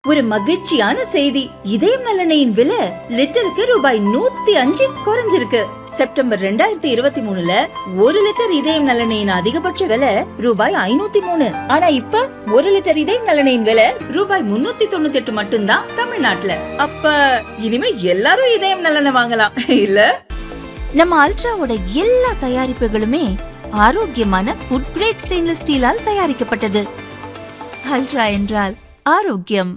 ஒரு மகிழ்ச்சியான செய்தி. இதயம் நலனையின் விலை லிட்டருக்கு ரூபாய் 105 குறைஞ்சிருக்கு. செப்டம்பர் 2023ல 1 லிட்டர் இதயம் நலனையின் அதிகபட்ச விலை ரூபாய் 503. ஆனா இப்ப 1 லிட்டர் இதயம் நலனையின் விலை ரூபாய் 398 மட்டும்தான் தமிழ்நாட்டுல. அப்ப இனிமே எல்லாரும் இதயம் நலனை வாங்கலாம் இல்ல? நம்ம அல்ட்ராவோட எல்லா தயாரிப்புகளுமே ஆரோக்கியமான ஃபுட் கிரேட் ஸ்டெயின்லெஸ் ஸ்டீலால் தயாரிக்கப்பட்டது. அல்ட்ரா என்றால் ஆரோக்கியம்.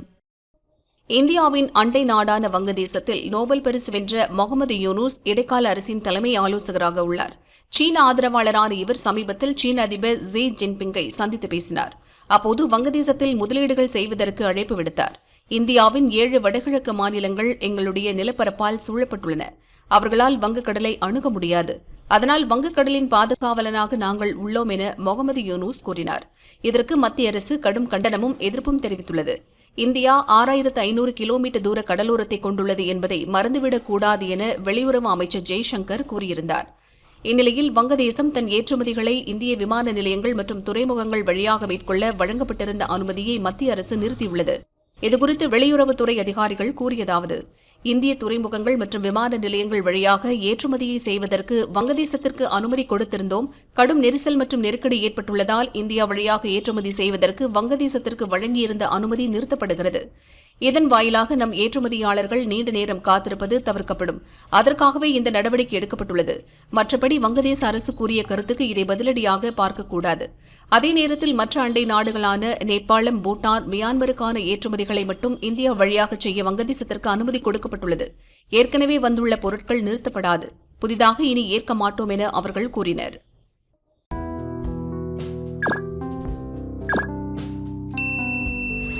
இந்தியாவின் அண்டை நாடான வங்கதேசத்தில் நோபல் பரிசு வென்ற முகமது யூனூஸ் இடைக்கால அரசின் தலைமை ஆலோசகராக உள்ளார். சீன ஆதரவாளரான இவர் சமீபத்தில் சீன அதிபர் ஜி ஜின்பிங்கை சந்தித்து பேசினார். அப்போது வங்கதேசத்தில் முதலீடுகள் செய்வதற்கு அழைப்பு விடுத்தார். இந்தியாவின் 7 வடகிழக்கு மாநிலங்கள் எங்களுடைய நிலப்பரப்பால் சூழப்பட்டுள்ளன. அவர்களால் வங்கக்கடலை அணுக முடியாது. அதனால் வங்கக்கடலின் பாதுகாவலனாக நாங்கள் உள்ளோம் என முகமது யூனூஸ் கூறினார். இதற்கு மத்திய அரசு கடும் கண்டனமும் எதிர்ப்பும் தெரிவித்துள்ளது. இந்தியா 6500 கிலோமீட்டர் தூர கடலோரத்தை கொண்டுள்ளது என்பதை மறந்துவிடக் கூடாது என வெளியுறவு அமைச்சர் ஜெய்சங்கர் கூறியிருந்தார். இந்நிலையில் வங்கதேசம் தன் ஏற்றுமதிகளை இந்திய விமான நிலையங்கள் மற்றும் துறைமுகங்கள் வழியாக மேற்கொள்ள வழங்கப்பட்டிருந்த அனுமதியை மத்திய அரசு நிறுத்தியுள்ளது. இதுகுறித்து வெளியுறவுத்துறை அதிகாரிகள் கூறியதாவது: இந்திய துறைமுகங்கள் மற்றும் விமான நிலையங்கள் வழியாக ஏற்றுமதியை செய்வதற்கு வங்கதேசத்திற்கு அனுமதி கொடுத்திருந்தோம். கடும் நெரிசல் மற்றும் நெருக்கடி ஏற்பட்டுள்ளதால் இந்தியா வழியாக ஏற்றுமதி செய்வதற்கு வங்கதேசத்திற்கு வழங்கியிருந்த அனுமதி நிறுத்தப்படுகிறது. இதன் வாயிலாக நம் ஏற்றுமதியாளர்கள் நீண்ட நேரம் காத்திருப்பது தவிர்க்கப்படும். அதற்காகவே இந்த நடவடிக்கை எடுக்கப்பட்டுள்ளது. மற்றபடி வங்கதேச அரசு கூறிய கருத்துக்கு இதை பதிலடியாக பார்க்கக்கூடாது. அதே நேரத்தில் மற்ற அண்டை நாடுகளான நேபாளம், பூட்டான், மியான்மருக்கான ஏற்றுமதிகளை மட்டும் இந்தியா வழியாக செய்ய வங்கதேசத்திற்கு அனுமதி கொடுக்கப்பட்டுள்ளது. ஏற்கனவே வந்துள்ள பொருட்கள் நிறுத்தப்படாது. புதிதாக இனி ஏற்க மாட்டோம் என அவர்கள் கூறினர்.